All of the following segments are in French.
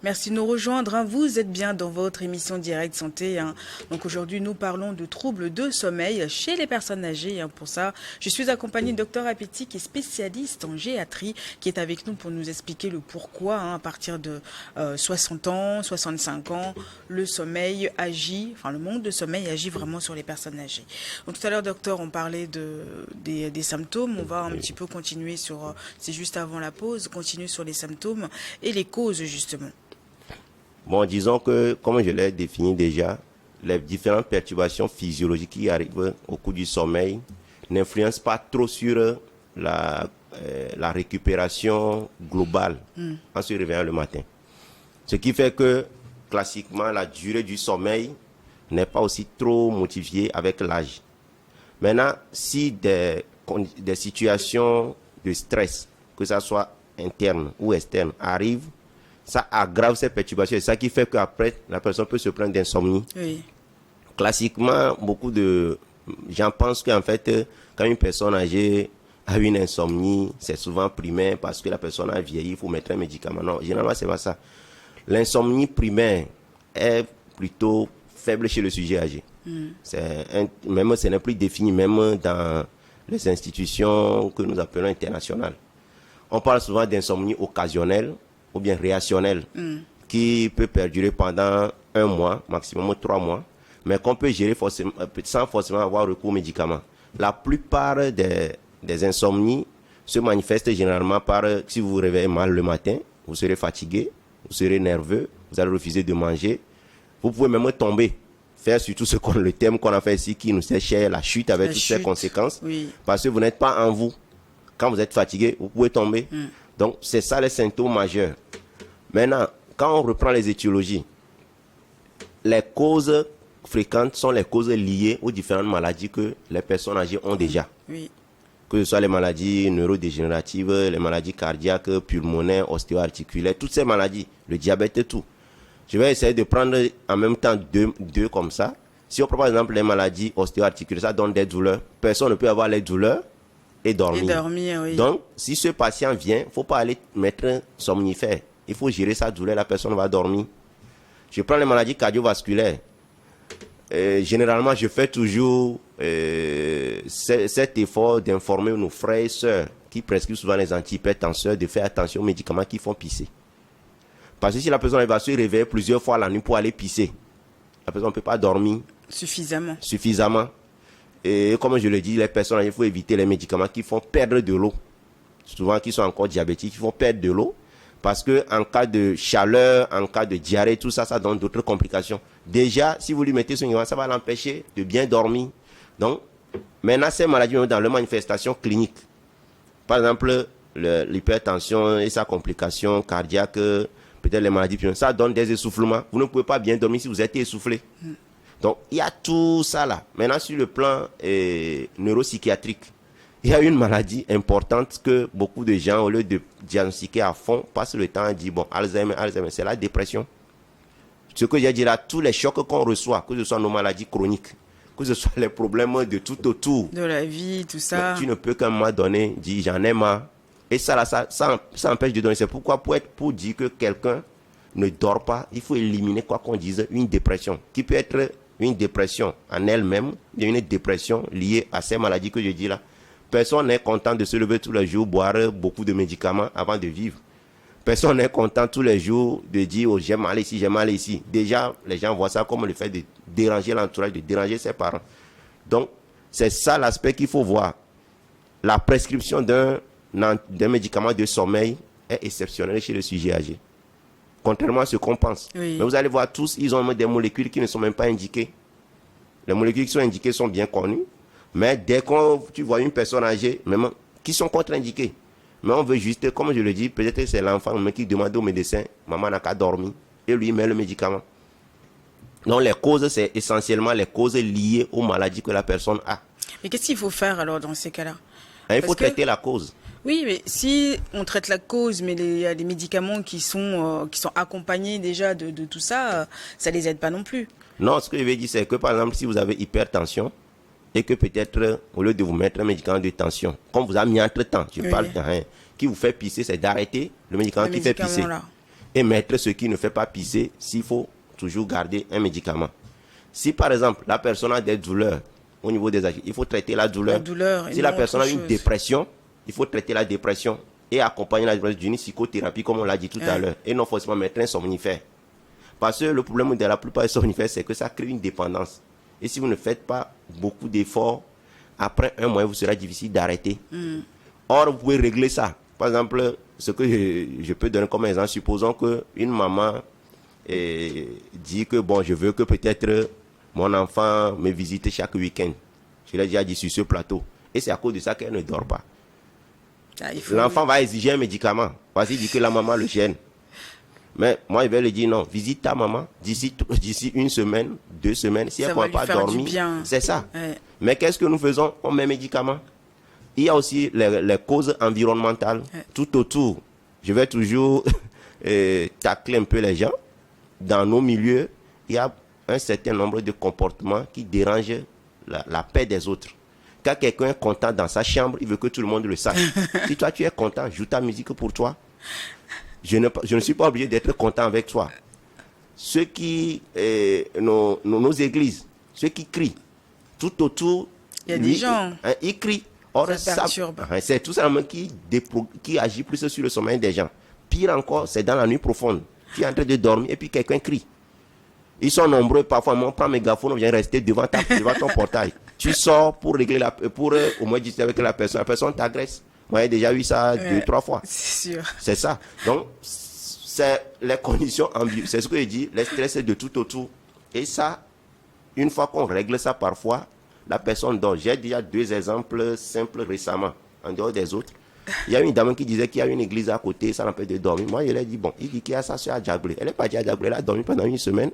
Merci de nous rejoindre. Vous êtes bien dans votre émission Direct Santé. Donc aujourd'hui, nous parlons de troubles de sommeil chez les personnes âgées. Pour ça, je suis accompagnée de Dr Apeti, qui est spécialiste en géatrie, qui est avec nous pour nous expliquer le pourquoi, à partir de 60 ans, 65 ans, le sommeil agit, enfin le manque de sommeil agit vraiment sur les personnes âgées. Donc tout à l'heure, docteur, on parlait des symptômes. On va un petit peu continuer sur, c'est juste avant la pause, continuer sur les symptômes et les causes justement. Bon, disons que, comme je l'ai défini déjà, les différentes perturbations physiologiques qui arrivent au cours du sommeil n'influencent pas trop sur la récupération globale en se réveillant le matin. Ce qui fait que, classiquement, la durée du sommeil n'est pas aussi trop modifiée avec l'âge. Maintenant, si des situations de stress, que ce soit interne ou externe, arrivent, ça aggrave ces perturbations. C'est ça qui fait qu'après, la personne peut se plaindre d'insomnie. Oui. Classiquement, beaucoup de gens pensent qu'en fait, quand une personne âgée a une insomnie, c'est souvent primaire parce que la personne a vieilli, il faut mettre un médicament. Non, généralement, c'est pas ça. L'insomnie primaire est plutôt faible chez le sujet âgé. Même ce n'est plus défini, même dans les institutions que nous appelons internationales. On parle souvent d'insomnie occasionnelle ou bien réactionnelle, qui peut perdurer pendant 1 mois, maximum 3 mois, mais qu'on peut gérer sans forcément avoir recours aux médicaments. La plupart des insomnies se manifestent généralement par, si vous vous réveillez mal le matin, vous serez fatigué, vous serez nerveux, vous allez refuser de manger, vous pouvez même tomber, faire surtout le thème qu'on a fait ici, qui nous est cher, la chute avec toutes ses conséquences, parce que vous n'êtes pas en vous. Quand vous êtes fatigué, vous pouvez tomber. Donc, c'est ça les symptômes majeurs. Maintenant, quand on reprend les étiologies, les causes fréquentes sont les causes liées aux différentes maladies que les personnes âgées ont déjà. Oui. Que ce soit les maladies neurodégénératives, les maladies cardiaques, pulmonaires, ostéo-articulaires, toutes ces maladies, le diabète et tout. Je vais essayer de prendre en même temps deux comme ça. Si on prend par exemple les maladies ostéo-articulaires, ça donne des douleurs. Personne ne peut avoir les douleurs et dormir. Oui. Donc, si ce patient vient, il ne faut pas aller mettre un somnifère. Il faut gérer sa douleur, la personne va dormir. Je prends les maladies cardiovasculaires. Généralement, je fais toujours cet effort d'informer nos frères et sœurs qui prescrivent souvent les antihypertenseurs de faire attention aux médicaments qui font pisser. Parce que si la personne va se réveiller plusieurs fois la nuit pour aller pisser, la personne ne peut pas dormir suffisamment. Et comme je le dis, les personnes, il faut éviter les médicaments qui font perdre de l'eau. Souvent, qui sont encore diabétiques, qui font perdre de l'eau. Parce qu'en cas de chaleur, en cas de diarrhée, tout ça, ça donne d'autres complications. Déjà, si vous lui mettez ce médicament, ça va l'empêcher de bien dormir. Donc, maintenant, ces maladies, dans leurs manifestations cliniques, par exemple, l'hypertension et sa complication cardiaque, peut-être les maladies, ça donne des essoufflements. Vous ne pouvez pas bien dormir si vous êtes essoufflé. Donc, il y a tout ça là. Maintenant, sur le plan neuropsychiatrique, il y a une maladie importante que beaucoup de gens, au lieu de diagnostiquer à fond, passent le temps à dire, bon, Alzheimer, c'est la dépression. Ce que j'ai dit là, tous les chocs qu'on reçoit, que ce soit nos maladies chroniques, que ce soit les problèmes de tout autour. De la vie, tout ça. Tu ne peux qu'à un moment donné dire, j'en ai marre. Et ça là, ça empêche de donner. C'est pourquoi, pour dire que quelqu'un ne dort pas, il faut éliminer, quoi qu'on dise, une dépression, qui peut être une dépression en elle-même, une dépression liée à ces maladies que je dis là. Personne n'est content de se lever tous les jours, boire beaucoup de médicaments avant de vivre. Personne n'est content tous les jours de dire, oh, j'ai mal ici, j'ai mal ici. Déjà, les gens voient ça comme le fait de déranger l'entourage, de déranger ses parents. Donc, c'est ça l'aspect qu'il faut voir. La prescription d'un médicament de sommeil est exceptionnelle chez le sujet âgé. Contrairement à ce qu'on pense. Oui. Mais vous allez voir tous, ils ont des molécules qui ne sont même pas indiquées. Les molécules qui sont indiquées sont bien connues. Mais dès que tu vois une personne âgée, même qui sont contre-indiquées, mais on veut juste, comme je le dis, peut-être que c'est l'enfant qui demande au médecin, maman n'a qu'à dormir, et lui met le médicament. Donc les causes, c'est essentiellement les causes liées aux maladies que la personne a. Mais qu'est-ce qu'il faut faire alors dans ces cas-là? Il faut traiter la cause. Oui, mais si on traite la cause, mais il y a des médicaments qui sont accompagnés déjà de tout ça, ça les aide pas non plus. Non, ce que je veux dire, c'est que par exemple, si vous avez hypertension, et que peut-être, au lieu de vous mettre un médicament de tension, comme vous a mis entre-temps, je parle de rien, qui vous fait pisser, c'est d'arrêter le médicament qui fait pisser. Là. et mettre ce qui ne fait pas pisser s'il faut toujours garder un médicament. Si par exemple la personne a des douleurs au niveau des agites, il faut traiter la douleur. Si la personne a une dépression, il faut traiter la dépression et accompagner la dépression d'une psychothérapie comme on l'a dit tout à l'heure et non forcément mettre un somnifère. Parce que le problème de la plupart des somnifères, c'est que ça crée une dépendance. Et si vous ne faites pas beaucoup d'efforts, après un mois, vous sera difficile d'arrêter. Or, vous pouvez régler ça. Par exemple, ce que je peux donner comme exemple, supposons qu'une maman dit que bon, je veux que peut-être mon enfant me visite chaque week-end. Je l'ai déjà dit sur ce plateau. Et c'est à cause de ça qu'elle ne dort pas. L'enfant va exiger un médicament. Parce qu'il dit que la maman le gêne. Mais moi, je vais lui dire non, visite ta maman d'ici une semaine, 2 semaines. Si elle ne peut pas dormir, c'est ça. Ouais. Mais qu'est-ce que nous faisons? On met médicaments. Il y a aussi les causes environnementales tout autour. Je vais toujours tacler un peu les gens. Dans nos milieux, il y a un certain nombre de comportements qui dérangent la paix des autres. Quand quelqu'un est content dans sa chambre, il veut que tout le monde le sache. Si toi tu es content, joue ta musique pour toi. Je ne suis pas obligé d'être content avec toi. Ceux qui, nos églises, ceux qui crient, tout autour, il y a des gens. Ils crient. Or, ça perturbe. C'est tout simplement qui agit plus sur le sommeil des gens. Pire encore, c'est dans la nuit profonde. Tu es en train de dormir et puis quelqu'un crie. Ils sont nombreux, parfois, on prend mes mégaphone, on vient rester devant ton portail. Tu sors pour régler pour au moins discuter avec la personne t'agresse. Moi, j'ai déjà eu ça 2-3 fois. C'est sûr. C'est ça. Donc, c'est les conditions ambiantes. C'est ce que je dis, le stress est de tout autour. Et ça, une fois qu'on règle ça parfois, la personne dort. J'ai déjà 2 exemples simples récemment, en dehors des autres. Il y a une dame qui disait qu'il y a une église à côté, ça l'empêche de dormir. Moi, je lui ai dit, bon, il dit qu'il y a sa soeur à Djaglé. Elle n'est pas à Djaglé, elle a dormi pendant 1 semaine.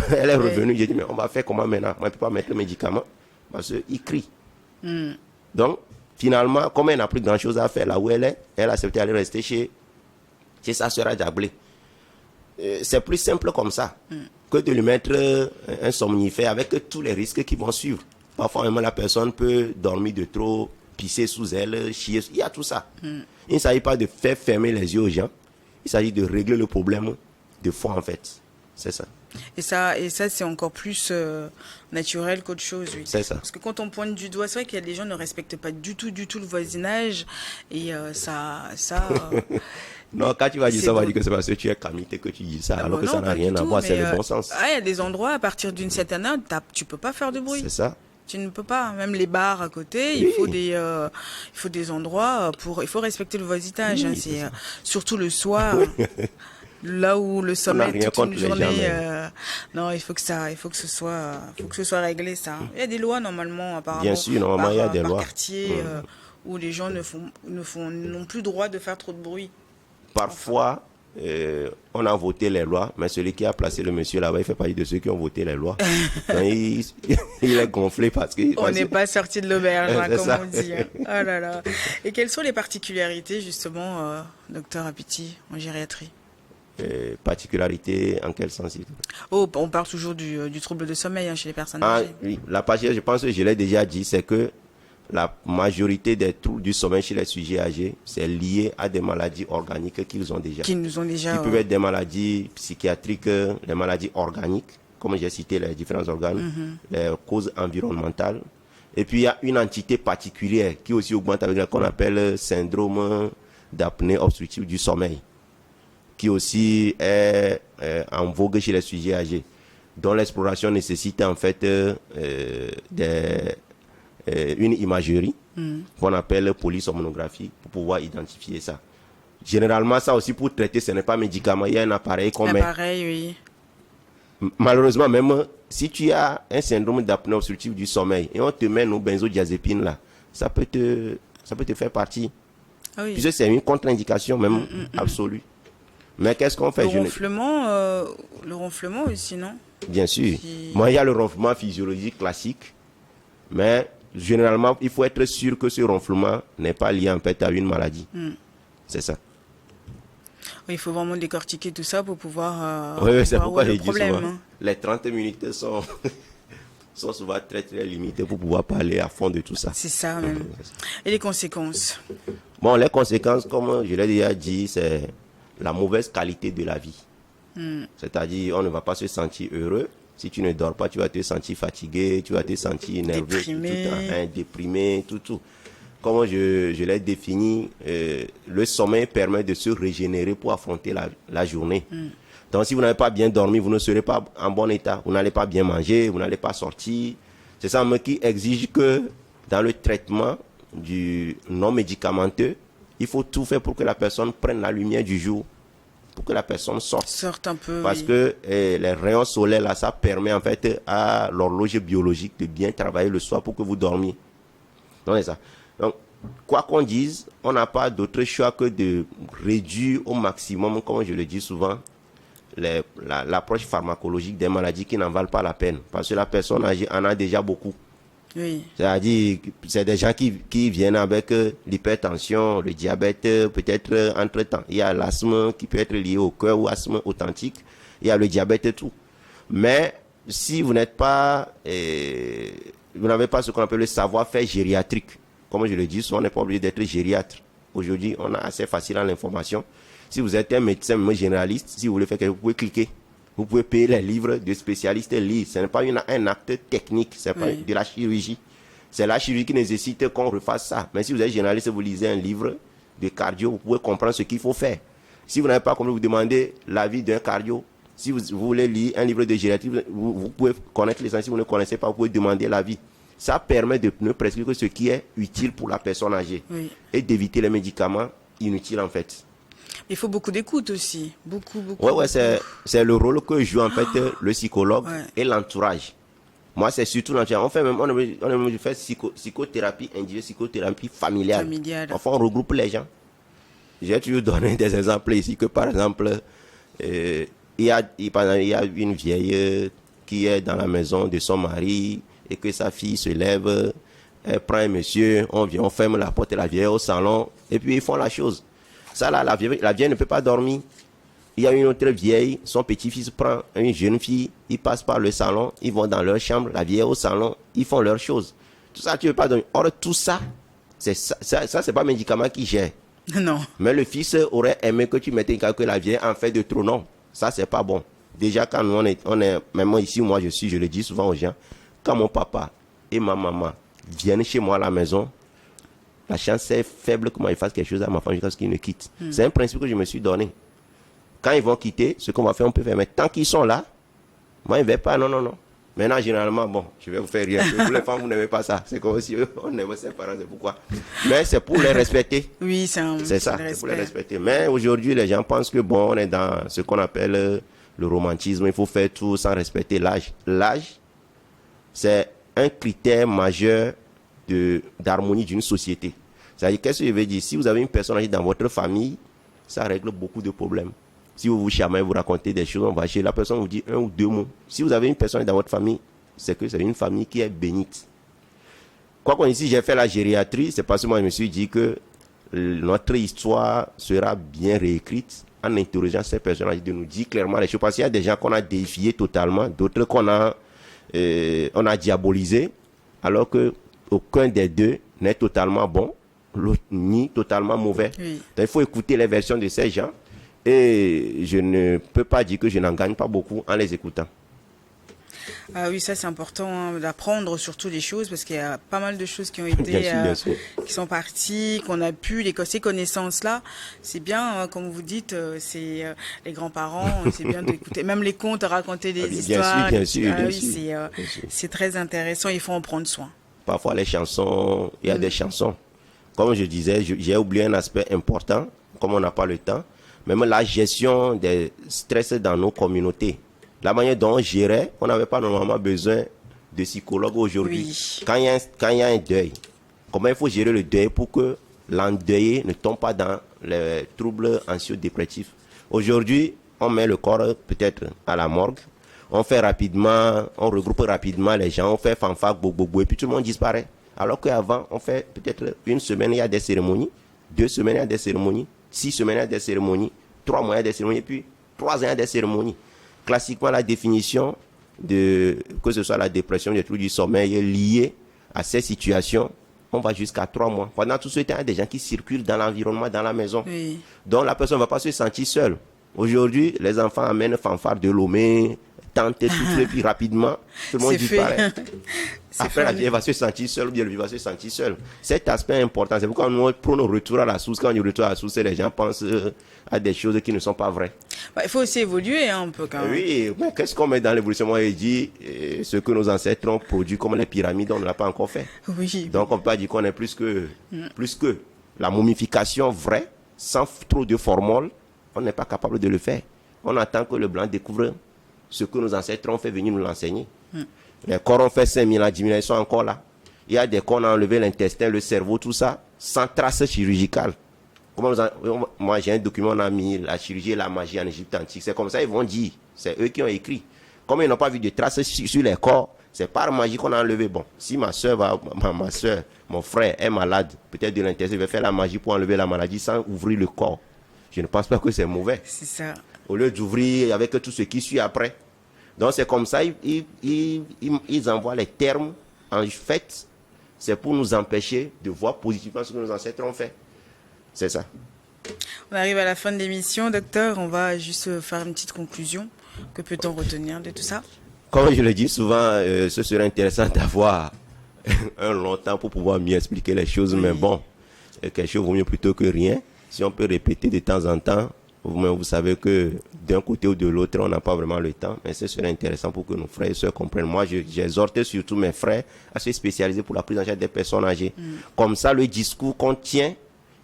Elle est revenue, j'ai dit, mais on va faire comment maintenant? Moi, je ne peux pas mettre le médicament parce qu'il crie. Donc, finalement, comme elle n'a plus grand-chose à faire là où elle est, elle a accepté d'aller rester chez sa soeur à Djaglé. C'est plus simple comme ça que de lui mettre un somnifère avec tous les risques qui vont suivre. Parfois, même la personne peut dormir de trop, pisser sous elle, chier. Il y a tout ça. Il ne s'agit pas de faire fermer les yeux aux gens. Il s'agit de régler le problème de fond, en fait. C'est ça. Et ça c'est encore plus naturel qu'autre chose, oui. C'est ça. Parce que quand on pointe du doigt, c'est vrai qu'il y a des gens qui ne respectent pas du tout le voisinage. Et non, quand tu vas dire ça, on va dire que c'est parce que tu es camité que tu dis ça, alors que ça n'a rien à voir, c'est le bon sens. Il y a des endroits, à partir d'une certaine heure, tu ne peux pas faire de bruit. C'est ça. Tu ne peux pas, même les bars à côté, il faut des endroits il faut respecter le voisinage. Oui, c'est surtout le soir. Là où le sommeil toute une journée, non, il faut que ce soit réglé ça. Il y a des lois normalement apparemment. Bien sûr, normalement il y a des lois. Quartier où les gens n'ont plus droit de faire trop de bruit. Parfois, on a voté les lois, mais celui qui a placé le monsieur là-bas, il fait partie de ceux qui ont voté les lois. Donc, il est gonflé parce que... On n'est pas sorti de l'auberge, comme on dit. Oh là là. Et quelles sont les particularités justement, docteur Apiti, en gériatrie? Particularité en quel sens? On parle toujours du trouble de sommeil chez les personnes âgées. Oui, la particularité, je pense que je l'ai déjà dit, c'est que la majorité des troubles du sommeil chez les sujets âgés, c'est lié à des maladies organiques qu'ils ont déjà. Qui peuvent être des maladies psychiatriques, les maladies organiques, comme j'ai cité les différents organes, les causes environnementales. Et puis il y a une entité particulière qui aussi augmente avec ce qu'on appelle syndrome d'apnée obstructive du sommeil, qui aussi est en vogue chez les sujets âgés, dont l'exploration nécessite en fait une imagerie qu'on appelle polysomnographie pour pouvoir identifier ça. Généralement, ça aussi pour traiter, ce n'est pas médicament, il y a un appareil qu'on met. Oui. Malheureusement, même si tu as un syndrome d'apnée obstructive du sommeil et on te met nos benzodiazépines là, ça peut te faire partie. Ah oui. Puisque c'est une contre-indication même absolue. Mais qu'est-ce qu'on fait? Le ronflement aussi, non? Bien sûr. Moi, il y a le ronflement physiologique classique, mais généralement, il faut être sûr que ce ronflement n'est pas lié en fait à une maladie. C'est ça. Oui, il faut vraiment décortiquer tout ça pour pouvoir oui, c'est pourquoi j'ai dit problème. Souvent, les 30 minutes sont souvent très très limitées pour pouvoir parler à fond de tout ça. C'est ça même. Et les conséquences? Bon, les conséquences, comme je l'ai déjà dit, c'est la mauvaise qualité de la vie. C'est-à-dire, on ne va pas se sentir heureux. Si tu ne dors pas, tu vas te sentir fatigué, tu vas te sentir nerveux, déprimé, tout. Comme je l'ai défini, le sommeil permet de se régénérer pour affronter la journée. Donc, si vous n'avez pas bien dormi, vous ne serez pas en bon état. Vous n'allez pas bien manger, vous n'allez pas sortir. C'est ça qui exige que dans le traitement du non médicamenteux, il faut tout faire pour que la personne prenne la lumière du jour, pour que la personne sorte un peu. Parce que les rayons solaires, là, ça permet en fait à l'horloge biologique de bien travailler le soir pour que vous dormiez. Donc, c'est ça. Donc, quoi qu'on dise, on n'a pas d'autre choix que de réduire au maximum, comme je le dis souvent, l'approche pharmacologique des maladies qui n'en valent pas la peine. Parce que la personne âgée en a déjà beaucoup. Oui. C'est-à-dire, c'est des gens qui viennent avec l'hypertension, le diabète, peut-être entre-temps. Il y a l'asthme qui peut être lié au cœur ou asthme authentique. Il y a le diabète et tout. Mais si vous n'êtes pas, vous n'avez pas ce qu'on appelle le savoir-faire gériatrique. Comme je le dis, on n'est pas obligé d'être gériatre. Aujourd'hui, on a assez facile à l'information. Si vous êtes un médecin généraliste, si vous voulez faire quelque chose, vous pouvez cliquer. Vous pouvez payer les livres de spécialistes lire. Ce n'est pas un acte technique, ce n'est pas de la chirurgie. C'est la chirurgie qui nécessite qu'on refasse ça. Mais si vous êtes généraliste, vous lisez un livre de cardio, vous pouvez comprendre ce qu'il faut faire. Si vous n'avez pas compris, vous demandez l'avis d'un cardio. Si vous voulez lire un livre de gériatrie, vous pouvez connaître l'essentiel. Si vous ne connaissez pas, vous pouvez demander l'avis. Ça permet de ne prescrire que ce qui est utile pour la personne âgée et d'éviter les médicaments inutiles en fait. Il faut beaucoup d'écoute aussi. Beaucoup. Ouais, c'est le rôle que joue en fait le psychologue et l'entourage. Moi, c'est surtout l'entourage. On fait psychothérapie individuelle, psychothérapie familiale. Enfin, on regroupe les gens. J'ai toujours donné des exemples ici que, par exemple, il y a une vieille qui est dans la maison de son mari et que sa fille se lève, elle prend un monsieur, on vient, on ferme la porte de la vieille au salon et puis ils font la chose. Ça là, la vieille ne peut pas dormir. Il y a une autre vieille, son petit-fils prend une jeune fille, ils passent par le salon, ils vont dans leur chambre, la vieille au salon, ils font leurs choses. Tout ça, tu ne veux pas dormir. Or, tout ça, c'est pas un médicament qui gère. Non. Mais le fils aurait aimé que tu mettes que la vieille en fait de trop. Non, ça, c'est pas bon. Déjà, quand nous, on est, même moi ici, moi, je le dis souvent aux gens, quand mon papa et ma maman viennent chez moi à la maison, la chance est faible que moi il fasse quelque chose à ma femme jusqu'à ce qu'ils ne quittent. C'est un principe que je me suis donné. Quand ils vont quitter, ce qu'on va faire, on peut faire. Mais tant qu'ils sont là, moi, ils ne vais pas. Non. Maintenant, généralement, bon, je vais vous faire rire. Pour les femmes, vous n'aimez pas ça. C'est comme si on aimait ses parents, c'est pourquoi. Mais c'est pour les respecter. Oui, c'est ça, c'est pour les respecter. Mais aujourd'hui, les gens pensent que, bon, on est dans ce qu'on appelle le romantisme. Il faut faire tout sans respecter l'âge. L'âge, c'est un critère majeur d'harmonie d'une société. C'est-à-dire, qu'est-ce que je veux dire? Si vous avez une personne âgée dans votre famille, ça règle beaucoup de problèmes. Si vous vous chamaillez, vous racontez des choses, on va chez la personne, vous dit un ou deux mots. Si vous avez une personne dans votre famille, c'est que c'est une famille qui est bénite. Quoi qu'on dise, j'ai fait la gériatrie, c'est parce que moi je me suis dit que notre histoire sera bien réécrite en interrogeant ces personnes de nous dire clairement les choses. Parce qu'il y a des gens qu'on a défiés totalement, d'autres qu'on a, on a diabolisé, alors que aucun des deux n'est totalement bon, ni totalement mauvais. Oui. Donc, il faut écouter les versions de ces gens. Et je ne peux pas dire que je n'en gagne pas beaucoup en les écoutant. Ah oui, ça c'est important d'apprendre surtout les choses parce qu'il y a pas mal de choses qui ont été, bien sûr. Qui sont parties, qu'on a pu, ces connaissances-là, c'est bien, comme vous dites, c'est les grands-parents, c'est bien d'écouter, même les contes, raconter des histoires. Bien sûr. C'est très intéressant, il faut en prendre soin. Parfois les chansons, il y a des chansons. Comme je disais, j'ai oublié un aspect important, comme on n'a pas le temps, même la gestion des stress dans nos communautés. La manière dont on gérait, on n'avait pas normalement besoin de psychologue aujourd'hui. Oui. Quand il y a un deuil, comment il faut gérer le deuil pour que l'endeuillé ne tombe pas dans les troubles anxio-dépressifs. Aujourd'hui, on met le corps peut-être à la morgue, on fait rapidement, on regroupe rapidement les gens, on fait fanfare, bobo, et puis tout le monde disparaît. Alors qu'avant, on fait peut-être une semaine, il y a des cérémonies, 2 semaines, il y a des cérémonies, 6 semaines, il y a des cérémonies, 3 mois, il y a des cérémonies, et puis 3 ans, il y a des cérémonies. Classiquement, la définition de que ce soit la dépression, des troubles du sommeil liés à ces situations, on va jusqu'à 3 mois. Pendant tout ce temps, il y a des gens qui circulent dans l'environnement, dans la maison. Oui. Donc la personne ne va pas se sentir seule. Aujourd'hui, les enfants amènent fanfare de Lomé, tente tout et puis rapidement, tout le monde C'est fait. disparaît. C'est Après, la fait. vieille va se sentir seule ou bien le vieux va se sentir seul. Cet aspect est important. C'est pourquoi nous prenons retour à la source. Quand on retourne à la source, les gens pensent à des choses qui ne sont pas vraies. Bah, il faut aussi évoluer un peu quand même. Oui, mais qu'est-ce qu'on met dans l'évolution? Moi, il dit ce que nos ancêtres ont produit comme les pyramides, on ne l'a pas encore fait. Oui. Donc, on peut pas dire qu'on est plus que la momification vraie, sans trop de formol, on n'est pas capable de le faire. On attend que le blanc découvre ce que nos ancêtres ont fait venir nous l'enseigner. Les corps ont fait 5 000 ans, 10 000 ans, ils sont encore là. Il y a des corps, on a enlevé l'intestin, le cerveau, tout ça, sans trace chirurgicale. Moi, j'ai un document, on a mis la chirurgie et la magie en Égypte antique. C'est comme ça, ils vont dire. C'est eux qui ont écrit. Comme ils n'ont pas vu de traces sur les corps, c'est par magie qu'on a enlevé. Bon, si ma soeur, mon frère est malade, peut-être de l'intestin, il va faire la magie pour enlever la maladie sans ouvrir le corps. Je ne pense pas que c'est mauvais. C'est ça. Au lieu d'ouvrir avec tout ce qui suit après. Donc c'est comme ça, ils envoient les termes. En fait, c'est pour nous empêcher de voir positivement ce que nos ancêtres ont fait. C'est ça. On arrive à la fin de l'émission, docteur. On va juste faire une petite conclusion. Que peut-on retenir de tout ça? Comme je le dis souvent, ce serait intéressant d'avoir un long temps pour pouvoir mieux expliquer les choses. Oui. Mais bon, quelque chose vaut mieux plutôt que rien. Si on peut répéter de temps en temps, vous savez que d'un côté ou de l'autre, on n'a pas vraiment le temps. Mais ce serait intéressant pour que nos frères et sœurs comprennent. Moi, j'exhorte surtout mes frères à se spécialiser pour la prise en charge des personnes âgées. Comme ça, le discours qu'on tient,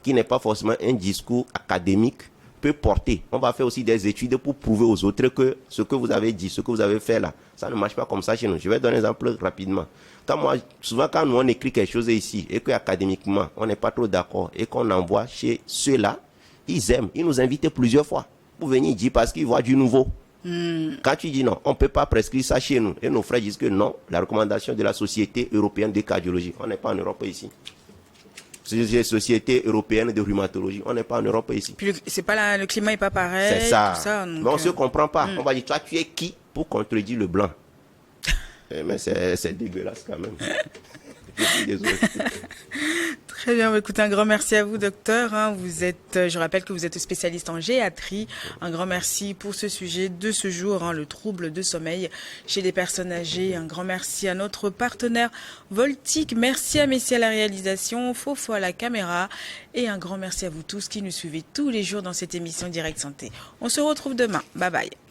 qui n'est pas forcément un discours académique, peut porter. On va faire aussi des études pour prouver aux autres que ce que vous avez dit, ce que vous avez fait là, ça ne marche pas comme ça chez nous. Je vais donner un exemple rapidement. Souvent, quand nous on écrit quelque chose ici et qu'académiquement, on n'est pas trop d'accord et qu'on envoie chez ceux-là, ils aiment. Ils nous invitent plusieurs fois pour venir dire parce qu'ils voient du nouveau. Quand tu dis non, on ne peut pas prescrire ça chez nous. Et nos frères disent que non, la recommandation de la Société européenne de cardiologie, on n'est pas en Europe ici. C'est Société européenne de rhumatologie, on n'est pas en Europe ici. Puis le climat n'est pas pareil. C'est ça. Tout ça, donc, mais on ne se comprend pas. On va dire, toi, tu es qui pour contredire le blanc? Mais c'est dégueulasse quand même. Je suis désolé. Très bien, écoutez, un grand merci à vous, docteur. Je rappelle que vous êtes spécialiste en géatrie. Un grand merci pour ce sujet de ce jour, le trouble de sommeil chez les personnes âgées. Un grand merci à notre partenaire Voltic. Merci à Messi à la réalisation, Fofo à la caméra. Et un grand merci à vous tous qui nous suivez tous les jours dans cette émission Direct Santé. On se retrouve demain. Bye bye.